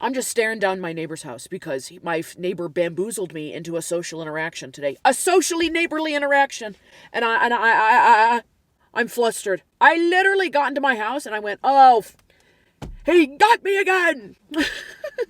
I'm just staring down my neighbor's house because my neighbor bamboozled me into a social interaction today. A socially neighborly interaction. And I'm flustered. I literally got into my house and I went, oh, he got me again.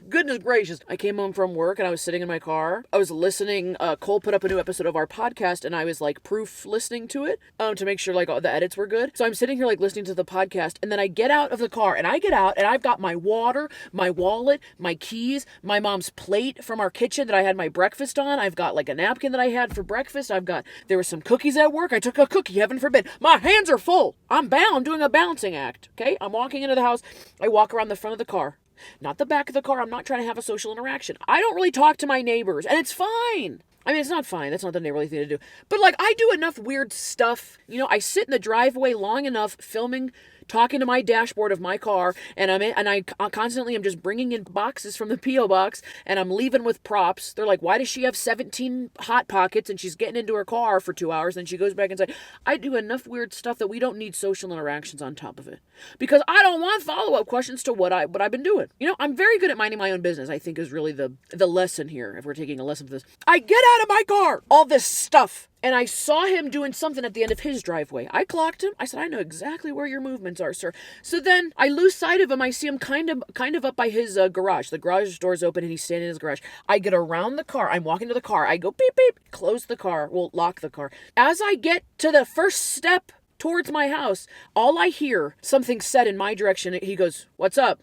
Goodness gracious. I came home from work and I was sitting in my car. I was listening. Cole put up a new episode of our podcast and I was like proof listening to it to make sure like all the edits were good. So I'm sitting here like listening to the podcast and then I get out of the car and I've got my water, my wallet, my keys, my mom's plate from our kitchen that I had my breakfast on. I've got like a napkin that I had for breakfast. There were some cookies at work. I took a cookie, heaven forbid. My hands are full. I'm doing a balancing act. Okay. I'm walking into the house. I walk around the front of the car. Not the back of the car. I'm not trying to have a social interaction. I don't really talk to my neighbors, and it's fine. I mean, it's not fine. That's not the neighborly thing to do. But, like, I do enough weird stuff. You know, I sit in the driveway long enough filming, talking to my dashboard of my car, and I constantly am just bringing in boxes from the P.O. box, and I'm leaving with props. They're like, why does she have 17 Hot Pockets, and she's getting into her car for 2 hours, and she goes back inside. I do enough weird stuff that we don't need social interactions on top of it. Because I don't want follow-up questions to what I've been doing. You know, I'm very good at minding my own business, I think is really the lesson here, if we're taking a lesson from this. I get out of my car, all this stuff. And I saw him doing something at the end of his driveway. I clocked him. I said, I know exactly where your movements are, sir. So then I lose sight of him. I see him kind of up by his garage. The garage door's open and he's standing in his garage. I get around the car. I'm walking to the car. I go beep, beep, close the car. Well, lock the car. As I get to the first step towards my house, all I hear, something said in my direction. He goes, what's up?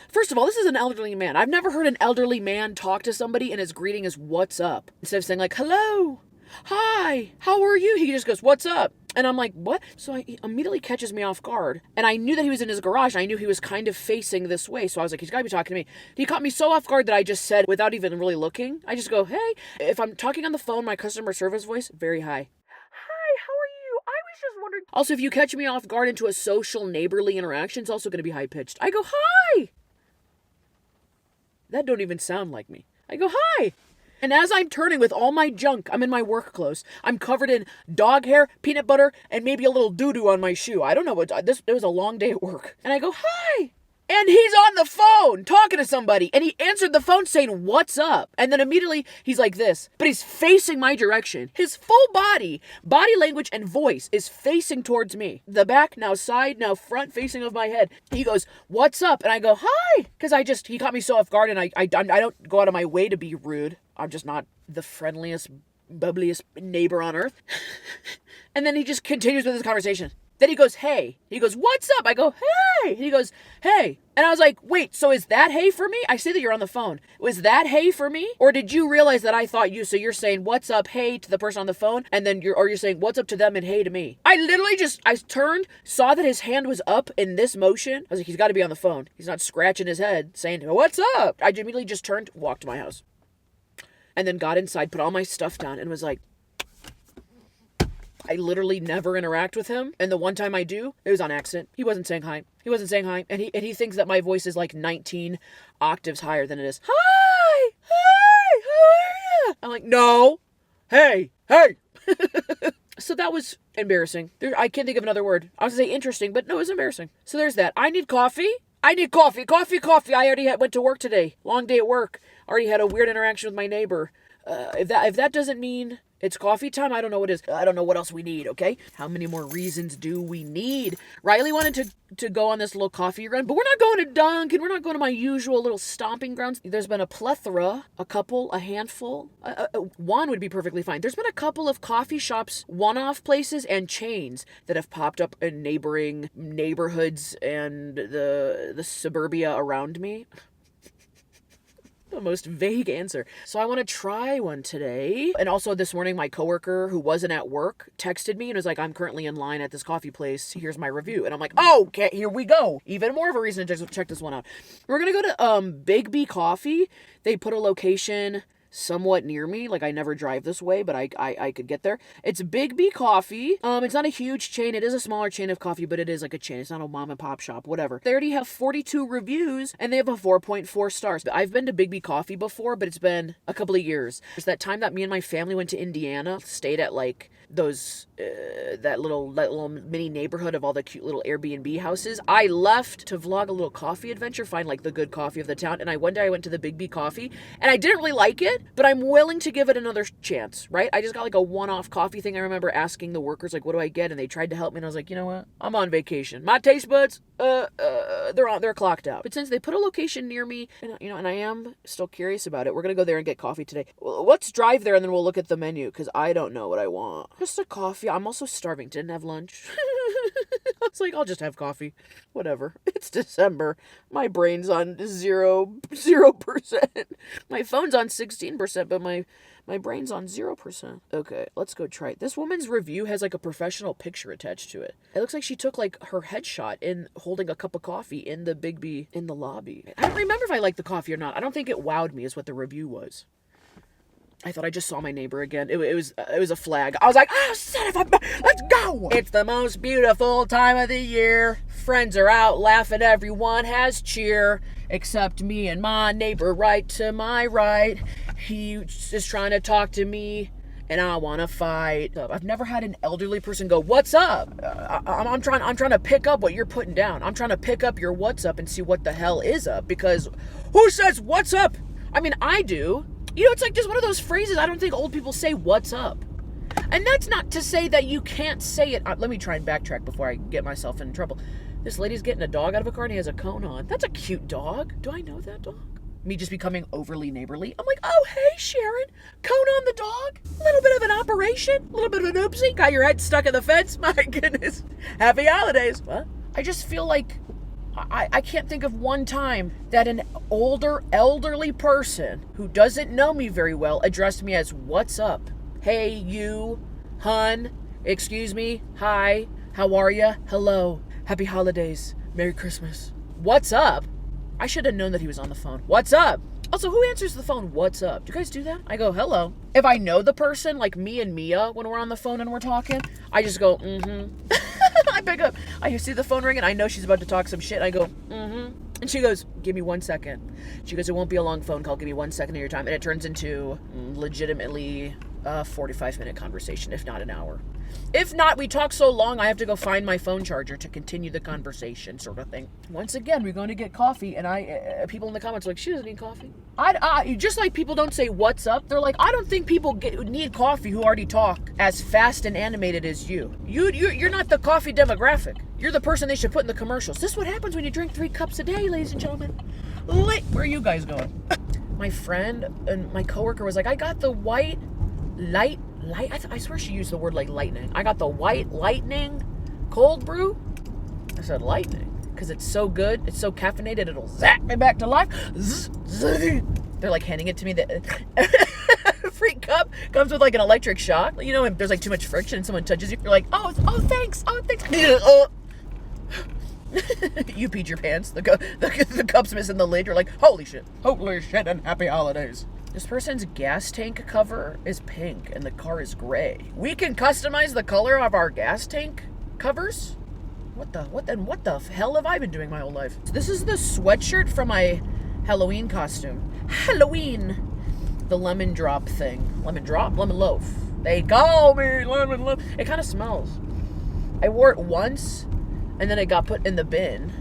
First of all, this is an elderly man. I've never heard an elderly man talk to somebody and his greeting is, what's up? Instead of saying like, hello, hi, how are you? He just goes, what's up? And I'm like, what? So he immediately catches me off guard. And I knew that he was in his garage. And I knew he was kind of facing this way. So I was like, he's got to be talking to me. He caught me so off guard that I just said, without even really looking, I just go, hey. If I'm talking on the phone, my customer service voice, very high. Also, if you catch me off guard into a social neighborly interaction, it's also going to be high-pitched. I go, hi! That don't even sound like me. I go, hi! And as I'm turning with all my junk, I'm in my work clothes. I'm covered in dog hair, peanut butter, and maybe a little doo-doo on my shoe. I don't know what... It was a long day at work. And I go, hi! And he's on the phone talking to somebody. And he answered the phone saying, what's up? And then immediately he's like this. But he's facing my direction. His full body language and voice is facing towards me. The back, now side, now front facing of my head. He goes, what's up? And I go, hi. Because he caught me so off guard and I don't go out of my way to be rude. I'm just not the friendliest, bubbliest neighbor on earth. And then he just continues with his conversation. Then he goes, hey. He goes, what's up? I go, hey. He goes, hey. And I was like, wait, so is that hey for me? I see that you're on the phone. Was that hey for me? Or did you realize that I thought so you're saying what's up, hey to the person on the phone, and then you're saying what's up to them and hey to me. I literally I turned, saw that his hand was up in this motion. I was like, he's got to be on the phone. He's not scratching his head saying, what's up? I immediately just turned, walked to my house. And then got inside, put all my stuff down, and was like, I literally never interact with him. And the one time I do, it was on accident. He wasn't saying hi. And he thinks that my voice is like 19 octaves higher than it is. Hi! Hi! How are you? I'm like, no. Hey! So that was embarrassing. I can't think of another word. I was going to say interesting, but no, it was embarrassing. So there's that. I need coffee. Coffee. I already went to work today. Long day at work. Already had a weird interaction with my neighbor. If that doesn't mean it's coffee time, I don't know what is. I don't know what else we need, okay? How many more reasons do we need? Riley wanted to go on this little coffee run, but we're not going to Dunkin'. We're not going to my usual little stomping grounds. There's been a plethora, a handful. One would be perfectly fine. There's been a couple of coffee shops, one-off places, and chains that have popped up in neighboring neighborhoods and the suburbia around me. The most vague answer. So I want to try one today. And also this morning, my coworker who wasn't at work texted me and was like, I'm currently in line at this coffee place. Here's my review. And I'm like, oh, okay, here we go. Even more of a reason to check this one out. We're going to go to Bigby Coffee. They put a location somewhat near me. Like, I never drive this way, but I could get there. It's Bigby Coffee. It's not a huge chain. It is a smaller chain of coffee, but it is like a chain. It's not a mom and pop shop, whatever. They already have 42 reviews, and they have a 4.4 stars. I've been to Bigby Coffee before, but it's been a couple of years. There's that time that me and my family went to Indiana, stayed at like those that little mini neighborhood of all the cute little Airbnb houses. I left to vlog a little coffee adventure, find like the good coffee of the town, and one day I went to the Bigby Coffee, and I didn't really like it, but I'm willing to give it another chance, right? I just got like a one-off coffee thing. I remember asking the workers, like, what do I get? And they tried to help me, and I was like, you know what? I'm on vacation. My taste buds, they're clocked out. But since they put a location near me, and I am still curious about it, we're gonna go there and get coffee today. Let's drive there, and then we'll look at the menu, because I don't know what I want. Just a coffee. I'm also starving. Didn't have lunch. I was like, I'll just have coffee. Whatever. It's December. My brain's on 0%. My phone's on 16%, but my brain's on 0%. Okay, let's go try it. This woman's review has like a professional picture attached to it. It looks like she took like her headshot in holding a cup of coffee in the Bigby in the lobby. I don't remember if I liked the coffee or not. I don't think it wowed me is what the review was. I thought I just saw my neighbor again. It was a flag. I was like, oh, son of a... Let's go! It's the most beautiful time of the year. Friends are out laughing. Everyone has cheer. Except me and my neighbor right to my right. He is trying to talk to me, and I want to fight. I've never had an elderly person go, what's up? I'm trying to pick up what you're putting down. I'm trying to pick up your what's up and see what the hell is up. Because who says what's up? I mean, I do. You know, it's like just one of those phrases I don't think old people say, what's up? And that's not to say that you can't say it. Let me try and backtrack before I get myself in trouble. This lady's getting a dog out of a car and he has a cone on. That's a cute dog. Do I know that dog? Me just becoming overly neighborly. I'm like, oh, hey, Sharon. Cone on the dog? A little bit of an operation? A little bit of an oopsie? Got your head stuck in the fence? My goodness. Happy holidays. What? I just feel like I can't think of one time that an older, elderly person who doesn't know me very well addressed me as, what's up? Hey, you, hun, excuse me, hi, how are ya? Hello, happy holidays, Merry Christmas. What's up? I should have known that he was on the phone. What's up? Also, who answers the phone, what's up? Do you guys do that? I go, hello. If I know the person, like me and Mia, when we're on the phone and we're talking, I just go, mm-hmm. I pick up, I see the phone ring and I know she's about to talk some shit. And I go, mm-hmm. And she goes, give me 1 second. She goes, it won't be a long phone call. Give me 1 second of your time. And it turns into legitimately a 45-minute conversation, if not an hour. If not, we talk so long, I have to go find my phone charger to continue the conversation, sort of thing. Once again, we're going to get coffee, and people in the comments are like, she doesn't need coffee. Just like people don't say, what's up? They're like, I don't think people need coffee who already talk as fast and animated as you. You're not the coffee demographic. You're the person they should put in the commercials. This is what happens when you drink 3 cups a day, ladies and gentlemen. Where are you guys going? My friend and my coworker was like, I got the white light. I swear she used the word like lightning. I got the white lightning cold brew. I said lightning because it's so good. It's so caffeinated. It'll zap me back to life. They're like handing it to me. The free cup comes with like an electric shock. You know, if there's like too much friction and someone touches you, you're like, oh, thanks. You peed your pants. The cup's missing the lid. You're like, holy shit, and happy holidays. This person's gas tank cover is pink and the car is gray. We can customize the color of our gas tank covers? What the hell have I been doing my whole life? This is the sweatshirt from my Halloween costume. Halloween! The lemon drop thing. Lemon drop? Lemon loaf. They call me lemon loaf. It kind of smells. I wore it once and then it got put in the bin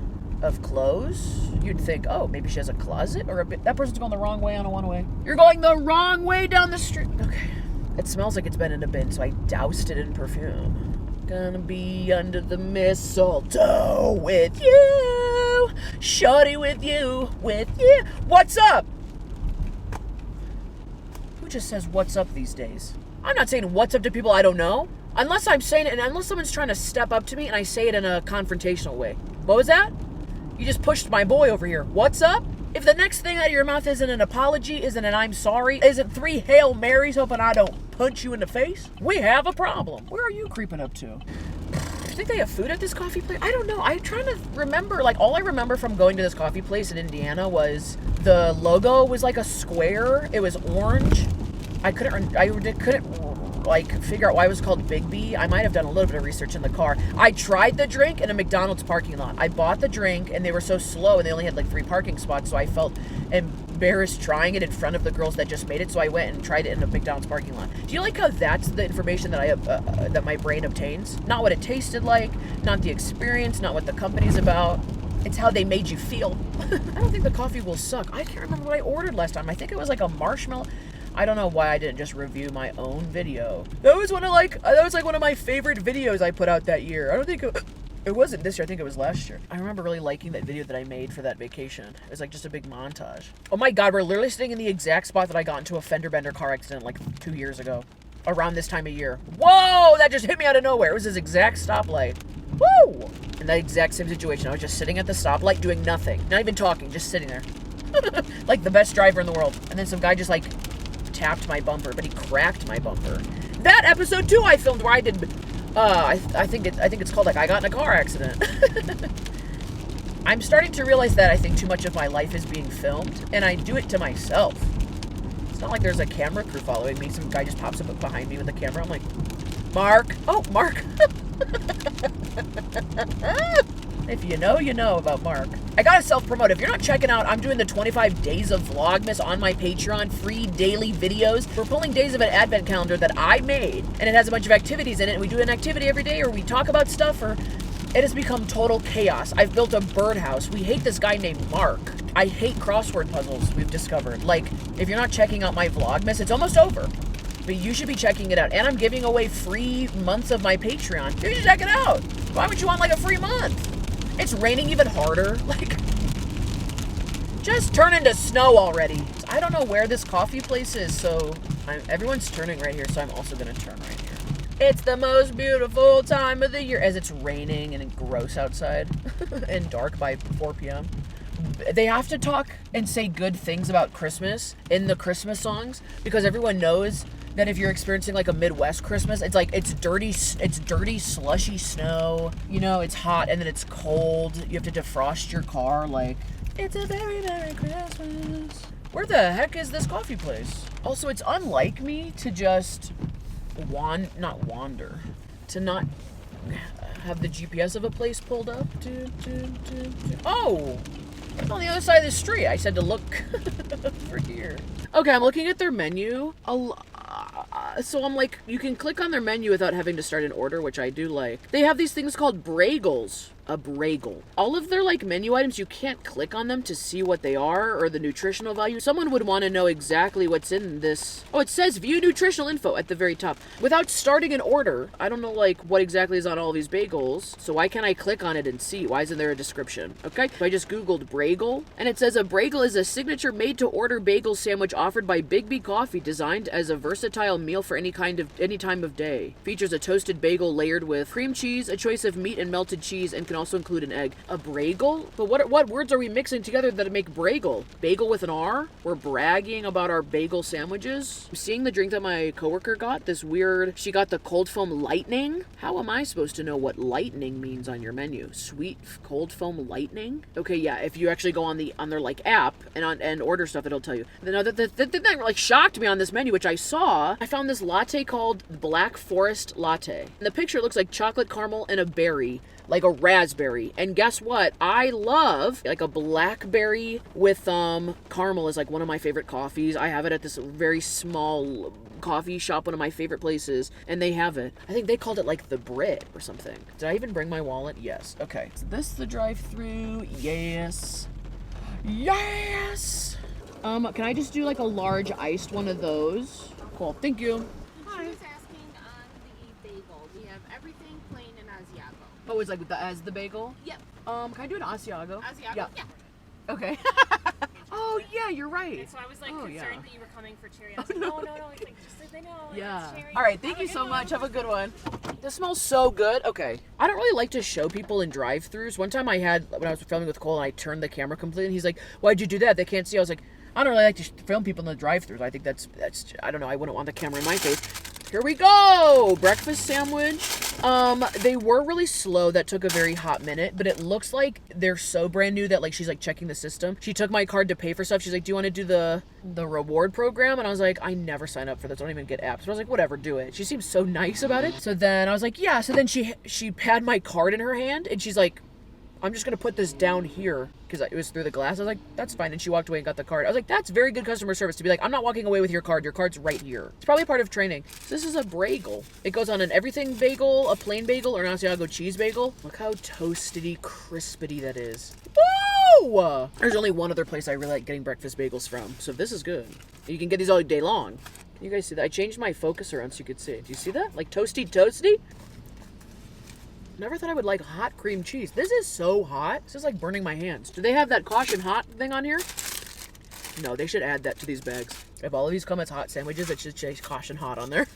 of clothes. You'd think, oh, maybe she has a closet or that person's going the wrong way on a one-way. You're going the wrong way down the street. Okay. It smells like it's been in a bin, so I doused it in perfume. Gonna be under the mistletoe with you. Shorty with you. What's up? Who just says what's up these days? I'm not saying what's up to people I don't know. Unless I'm saying it, and unless someone's trying to step up to me and I say it in a confrontational way. What was that? You just pushed my boy over here. What's up? If the next thing out of your mouth isn't an apology, isn't an I'm sorry, isn't 3 Hail Marys hoping I don't punch you in the face, we have a problem. Where are you creeping up to? think they have food at this coffee place? I don't know. I'm trying to remember. Like, all I remember from going to this coffee place in Indiana was the logo was like a square. It was orange. I couldn't like figure out why it was called Bigby. I might have done a little bit of research in the car. I tried the drink in a McDonald's parking lot. I bought the drink and they were so slow and they only had like 3 parking spots, so I felt embarrassed trying it in front of the girls that just made it, so I went and tried it in a McDonald's parking lot. Do you like how that's the information that I that my brain obtains? Not what it tasted like, not the experience, not what the company's about. It's how they made you feel. I don't think the coffee will suck. I can't remember what I ordered last time. I think it was like a marshmallow. I don't know why I didn't just review my own video. That was one of one of my favorite videos I put out that year. I don't think it wasn't this year. I think it was last year. I remember really liking that video that I made for that vacation. It was like just a big montage. Oh my God, we're literally sitting in the exact spot that I got into a fender bender car accident like 2 years ago. Around this time of year. Whoa, that just hit me out of nowhere. It was this exact stoplight. Woo! In that exact same situation. I was just sitting at the stoplight doing nothing. Not even talking, just sitting there. Like the best driver in the world. And then some guy just like tapped my bumper, but he cracked my bumper. That episode 2 I filmed where I did I think it's called like I got in a car accident. I'm starting to realize that I think too much of my life is being filmed and I do it to myself. It's not like there's a camera crew following me. Some guy just pops up behind me with a camera. I'm like, Mark. Oh, Mark. If you know, you know about Mark. I gotta self-promote. If you're not checking out, I'm doing the 25 days of Vlogmas on my Patreon, free daily videos. We're pulling days of an advent calendar that I made, and it has a bunch of activities in it, and we do an activity every day, or we talk about stuff, or it has become total chaos. I've built a birdhouse. We hate this guy named Mark. I hate crossword puzzles, we've discovered. Like, if you're not checking out my Vlogmas, it's almost over. But you should be checking it out. And I'm giving away free months of my Patreon. You should check it out. Why would you want like a free month? It's raining even harder. Like, just turn into snow already. I don't know where this coffee place is, so everyone's turning right here, so I'm also gonna turn right here. It's the most beautiful time of the year as it's raining and gross outside and dark by 4 p.m. They have to talk and say good things about Christmas in the Christmas songs because everyone knows that if you're experiencing like a Midwest Christmas, it's like it's dirty, slushy snow. You know, it's hot and then it's cold. You have to defrost your car. Like, it's a very Merry Christmas. Where the heck is this coffee place? Also, it's unlike me to just not wander, to not have the GPS of a place pulled up. Oh, it's on the other side of the street. I said to look over here. Okay, I'm looking at their menu. So I'm like, you can click on their menu without having to start an order, which I do like. They have these things called Bragels. A Bragel. All of their like menu items, you can't click on them to see what they are or the nutritional value. Someone would want to know exactly what's in this. Oh, it says view nutritional info at the very top. Without starting an order, I don't know like what exactly is on all these bagels. So why can't I click on it and see? Why isn't there a description? Okay, so I just Googled Bragel and it says a Bragel is a signature made to order bagel sandwich offered by Bigby Coffee, designed as a versatile meal for any time of day. Features a toasted bagel layered with cream cheese, a choice of meat and melted cheese, and can also include an egg. A Bragel? But what words are we mixing together that make Bragel? Bagel with an R? We're bragging about our bagel sandwiches. I'm seeing the drink that my coworker got, this weird, she got the cold foam lightning. How am I supposed to know what lightning means on your menu? Sweet cold foam lightning? Okay, yeah, if you actually go on their like app and order stuff, it'll tell you. The thing that like shocked me on this menu, which I saw, I found this latte called Black Forest Latte. And the picture looks like chocolate caramel and a berry, like a raspberry. And guess what? I love like a blackberry with caramel is like one of my favorite coffees. I have it at this very small coffee shop, one of my favorite places, and they have it. I think they called it like the Brit or something. Did I even bring my wallet? Yes. Okay. Is this the drive-thru? Yes. Yes. Can I just do like a large iced one of those? Cool. Thank you. Hi. She was asking on the bagel. We have everything plain and Asiago. Oh, it's like as the bagel? Yep. Can I do an Asiago? Asiago? Yeah. Okay. Oh, yeah, you're right. And so I was like concerned that you were coming for cherry. I was Oh, like, no. no. It's like, just so they know. Yeah. It's cherry. All right, thank you so much. Have a good one. This smells so good. Okay. I don't really like to show people in drive-thrus. One time when I was filming with Cole and I turned the camera completely, and he's like, why'd you do that? They can't see. I was like, I don't really like to film people in the drive-thrus. I think that's I don't know. I wouldn't want the camera in my face. Here we go. Breakfast sandwich. They were really slow. That took a very hot minute, but it looks like they're so brand new that like she's like checking the system. She took my card to pay for stuff. She's like, do you want to do the reward program? And I was like, I never sign up for this. I don't even get apps. But I was like, whatever, do it. She seems so nice about it. So then I was like, yeah. So then she had my card in her hand and she's like, I'm just going to put this down here because it was through the glass. I was like, that's fine. And she walked away and got the card. I was like, that's very good customer service to be like, I'm not walking away with your card. Your card's right here. It's probably part of training. So this is a Bragel. It goes on an everything bagel, a plain bagel, or an Asiago cheese bagel. Look how toastedy, crispity that is. Woo! There's only one other place I really like getting breakfast bagels from. So this is good. You can get these all day long. Can you guys see that? I changed my focus around so you could see it. Do you see that? Like toasty? Never thought I would like hot cream cheese. This is so hot. This is like burning my hands. Do they have that caution hot thing on here? No, they should add that to these bags. If all of these come as hot sandwiches, it should say caution hot on there.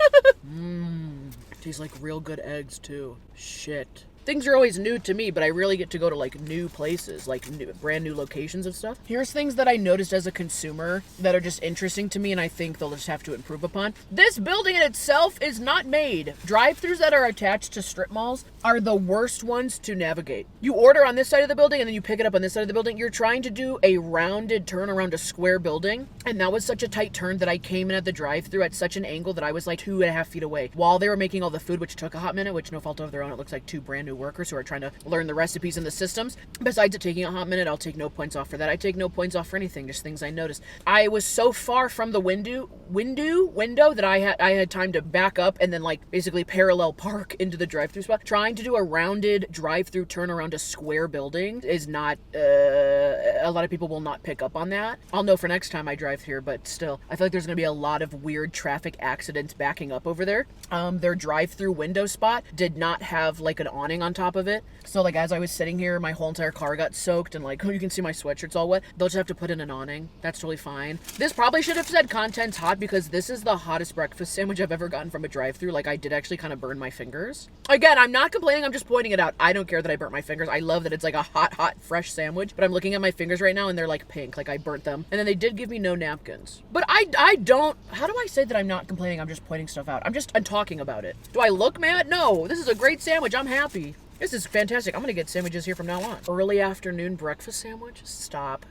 Tastes like real good eggs too. Shit. Things are always new to me, but I really get to go to like new places, like brand new locations of stuff. Here's things that I noticed as a consumer that are just interesting to me and I think they'll just have to improve upon. This building in itself is not made. Drive-thrus that are attached to strip malls are the worst ones to navigate. You order on this side of the building and then you pick it up on this side of the building. You're trying to do a rounded turn around a square building. And that was such a tight turn that I came in at the drive-thru at such an angle that I was like 2.5 feet away while they were making all the food, which took a hot minute, which no fault of their own. It looks like two brand new workers who are trying to learn the recipes and the systems. Besides it taking a hot minute, I'll take no points off for that. I take no points off for anything, just things I noticed. I was so far from the window that I had time to back up and then like basically parallel park into the drive-thru spot. Trying to do a rounded drive-thru turn around a square building is not, a lot of people will not pick up on that. I'll know for next time I drive here, but still, I feel like there's gonna be a lot of weird traffic accidents backing up over there. Their drive-thru window spot did not have like an awning on top of it. So like as I was sitting here, my whole entire car got soaked and like, oh, you can see my sweatshirt's all wet. They'll just have to put in an awning. That's totally fine. This probably should have said contents hot because this is the hottest breakfast sandwich I've ever gotten from a drive-thru. Like I did actually kind of burn my fingers. Again, I'm not complaining. I'm just pointing it out. I don't care that I burnt my fingers. I love that it's like a hot, fresh sandwich, but I'm looking at my fingers right now and they're like pink, like I burnt them. And then they did give me no napkins. But I don't, how do I say that I'm not complaining? I'm just pointing stuff out. I'm talking about it. Do I look mad? No, this is a great sandwich. I'm happy. This is fantastic. I'm gonna get sandwiches here from now on. Early afternoon breakfast sandwich? Stop.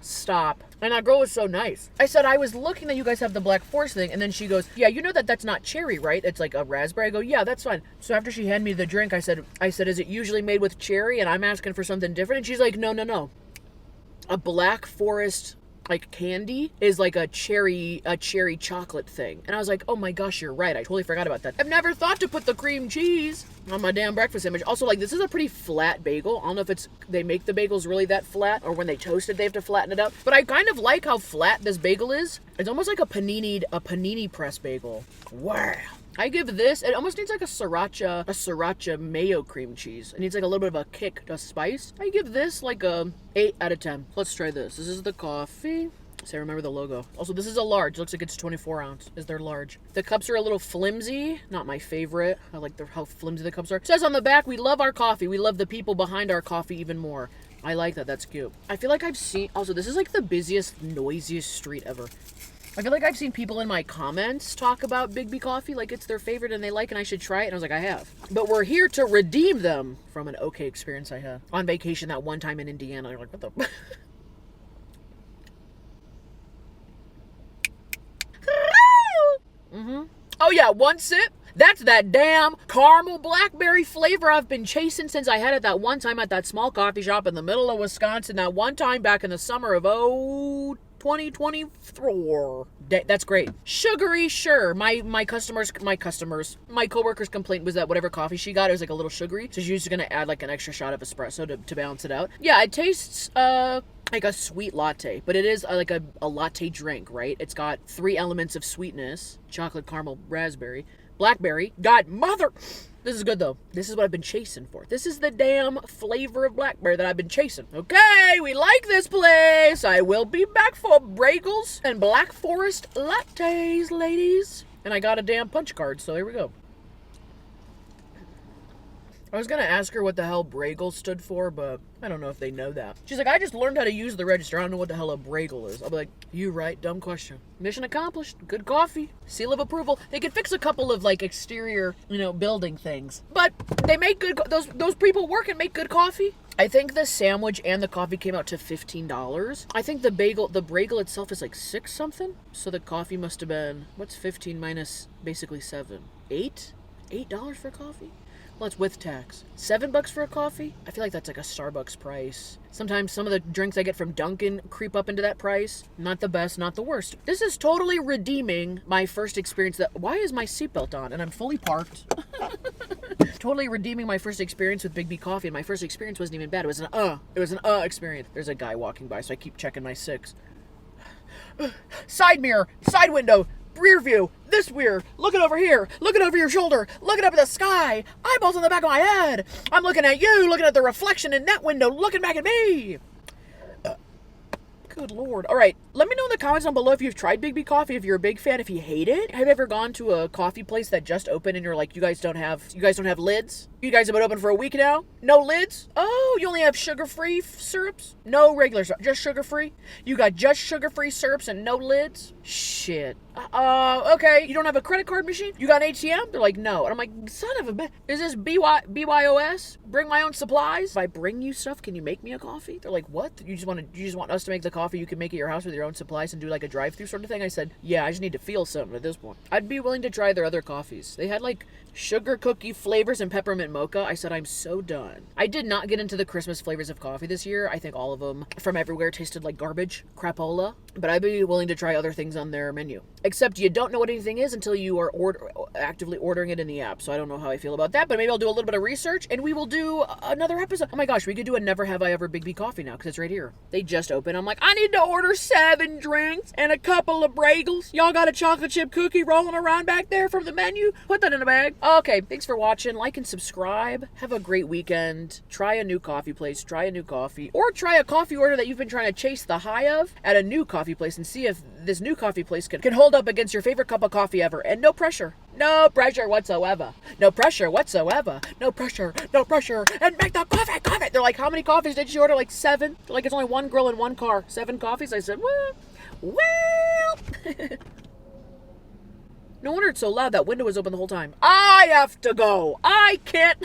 And that girl was so nice. I said, I was looking that you guys have the Black Forest thing, and then she goes, yeah, you know that's not cherry, right? It's like a raspberry. I go, yeah, that's fine. So after she handed me the drink, I said, is it usually made with cherry? And I'm asking for something different. And she's like, no. A Black Forest like candy is like a cherry chocolate thing. And I was like, oh my gosh, you're right. I totally forgot about that. I've never thought to put the cream cheese on my damn breakfast sandwich. Also, like, this is a pretty flat bagel. I don't know if it's, they make the bagels really that flat or when they toast it, they have to flatten it up. But I kind of like how flat this bagel is. It's almost like a panini press bagel. Wow. I give this, it almost needs like a sriracha mayo cream cheese. It needs like a little bit of a kick, a spice. I give this like a 8 out of 10. Let's try this. This is the coffee. See, I remember the logo. Also, this is a large. It looks like it's 24 ounce. Is their large. The cups are a little flimsy. Not my favorite. I like how flimsy the cups are. It says on the back, we love our coffee. We love the people behind our coffee even more. I like that. That's cute. I feel like I've seen, also, this is like the busiest, noisiest street ever. I feel like I've seen people in my comments talk about Bigby Coffee like it's their favorite and they like and I should try it. And I was like, I have. But we're here to redeem them from an okay experience I had on vacation that one time in Indiana. You're like, what the... Oh yeah, one sip. That's that damn caramel blackberry flavor I've been chasing since I had it that one time at that small coffee shop in the middle of Wisconsin. That one time back in the summer of 2024. That's great. Sugary, sure. My coworker's complaint was that whatever coffee she got, it was like a little sugary. So she was gonna add like an extra shot of espresso to balance it out. Yeah, it tastes like a sweet latte, but it is like a latte drink, right? It's got 3 elements of sweetness: chocolate, caramel, raspberry, blackberry. God, mother... This is good, though. This is what I've been chasing for. This is the damn flavor of blackberry that I've been chasing. Okay, we like this place. I will be back for Bragels and Black Forest lattes, ladies. And I got a damn punch card, so here we go. I was gonna ask her what the hell Bragels stood for, but I don't know if they know that. She's like, I just learned how to use the register. I don't know what the hell a Bragel is. I'll be like, you right, dumb question. Mission accomplished. Good coffee. Seal of approval. They could fix a couple of like exterior, building things, but they make good. Those people work and make good coffee. I think the sandwich and the coffee came out to $15. I think the Bragel itself is like 6 something. So the coffee must have been, what's 15 minus basically 7? $8 for coffee? Well, it's with tax. $7 for a coffee? I feel like that's like a Starbucks price. Sometimes some of the drinks I get from Dunkin' creep up into that price. Not the best, not the worst. This is totally redeeming my first experience. Why is my seatbelt on? And I'm fully parked. Totally redeeming my first experience with Bigby Coffee, and my first experience wasn't even bad. It was an experience. There's a guy walking by, so I keep checking my 6. Side mirror, side window, rear view, this rear, looking over here, looking over your shoulder, looking up at the sky, eyeballs on the back of my head. I'm looking at you, looking at the reflection in that window, looking back at me. Good Lord. All right, let me know in the comments down below if you've tried Bigby Coffee, if you're a big fan, if you hate it. Have you ever gone to a coffee place that just opened and you're like, you guys don't have lids? You guys have been open for a week now? No lids? Oh, you only have sugar-free syrups? No regular syrup, just sugar-free? You got just sugar-free syrups and no lids? Shit. Okay, you don't have a credit card machine? You got an ATM? They're like, no. And I'm like, son of a bitch. Is this BYOS? Bring my own supplies? If I bring you stuff, can you make me a coffee? They're like, what? You just want us to make the coffee you can make at your house with your own supplies and do like a drive-thru sort of thing? I said, yeah, I just need to feel something at this point. I'd be willing to try their other coffees. They had like sugar cookie flavors and peppermint mocha. I said, I'm so done. I did not get into the Christmas flavors of coffee this year. I think all of them from everywhere tasted like garbage, crapola, but I'd be willing to try other things on their menu. Except you don't know what anything is until you are actively ordering it in the app. So I don't know how I feel about that, but maybe I'll do a little bit of research and we will do another episode. Oh my gosh, we could do a Never Have I Ever Bigby Coffee now because it's right here. They just opened. I'm like, I need to order 7 drinks and a couple of Bragels. Y'all got a chocolate chip cookie rolling around back there from the menu? Put that in a bag. Okay, thanks for watching. Like and subscribe. Have a great weekend. Try a new coffee place. Try a new coffee. Or try a coffee order that you've been trying to chase the high of at a new coffee place and see if this new coffee place can hold up against your favorite cup of coffee ever. And no pressure. No pressure whatsoever. No pressure whatsoever. No pressure. No pressure. And make the coffee. They're like, how many coffees did you order? Like 7? They're like, it's only 1 girl in 1 car. 7 coffees? I said, well. No wonder it's so loud. That window was open the whole time. I have to go. I can't.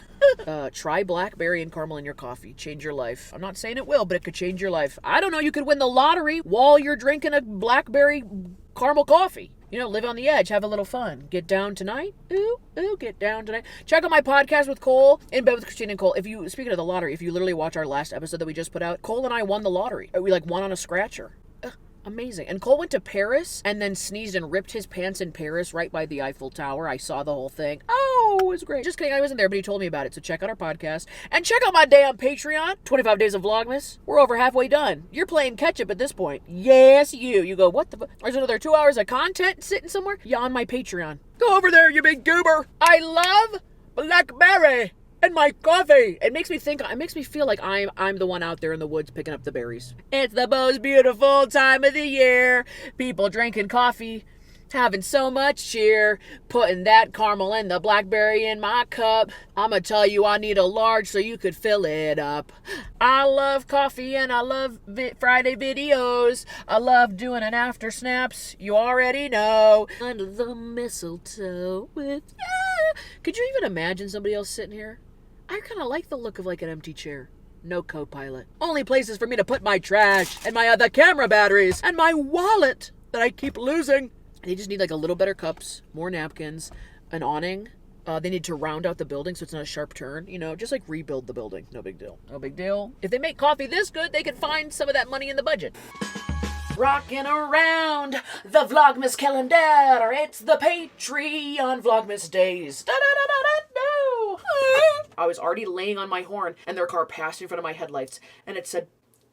Try blackberry and caramel in your coffee. Change your life. I'm not saying it will, but it could change your life. I don't know. You could win the lottery while you're drinking a blackberry caramel coffee. Live on the edge. Have a little fun. Get down tonight. Ooh, get down tonight. Check out my podcast with Cole, In Bed with Christine and Cole. Speaking of the lottery, if you literally watch our last episode that we just put out, Cole and I won the lottery. We won on a scratcher. Amazing. And Cole went to Paris and then sneezed and ripped his pants in Paris right by the Eiffel Tower. I saw the whole thing. Oh, it was great. Just kidding. I wasn't there, but he told me about it. So check out our podcast and check out my damn Patreon. 25 days of Vlogmas. We're over halfway done. You're playing catch up at this point. Yes, you. You go, what the fuck? There's another 2 hours of content sitting somewhere? Yeah, on my Patreon. Go over there, you big goober. I love blackberry. And my coffee. It makes me feel like I'm the one out there in the woods picking up the berries. It's the most beautiful time of the year. People drinking coffee, having so much cheer, putting that caramel and the blackberry in my cup. I'ma tell you I need a large so you could fill it up. I love coffee and I love Friday videos. I love doing an after snaps. You already know. Under the mistletoe with you. Could you even imagine somebody else sitting here? I kind of like the look of like an empty chair. No co-pilot. Only places for me to put my trash and my other camera batteries and my wallet that I keep losing. They just need like a little better cups, more napkins, an awning. They need to round out the building so it's not a sharp turn. Just like rebuild the building. No big deal. No big deal. If they make coffee this good, they can find some of that money in the budget. Rocking around the Vlogmas calendar. It's the Patreon Vlogmas days. I was already laying on my horn and their car passed in front of my headlights and it said,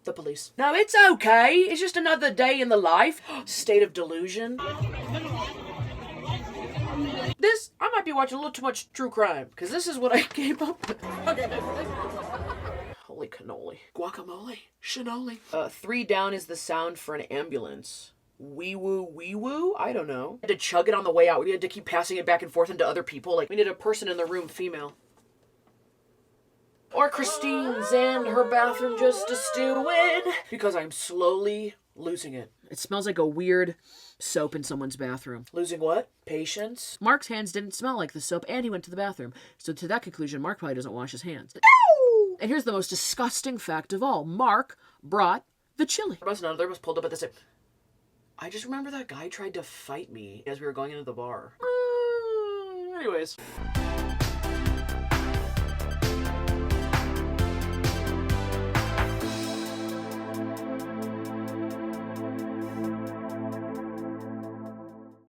the police. No, it's okay. It's just another day in the life. State of delusion. I might be watching a little too much true crime because this is what I came up with. Holy cannoli. Guacamole. Shinoli. 3 down is the sound for an ambulance. Wee woo. I don't know. We had to chug it on the way out. We had to keep passing it back and forth into other people. Like, we need a person in the room, female. Or Christine's and her bathroom just a stewing because I'm slowly losing it. It smells like a weird soap in someone's bathroom. Losing what? Patience? Mark's hands didn't smell like the soap and he went to the bathroom. So to that conclusion, Mark probably doesn't wash his hands. And here's the most disgusting fact of all. Mark brought the chili. Another was pulled up at the same. I just remember that guy tried to fight me as we were going into the bar. Anyways.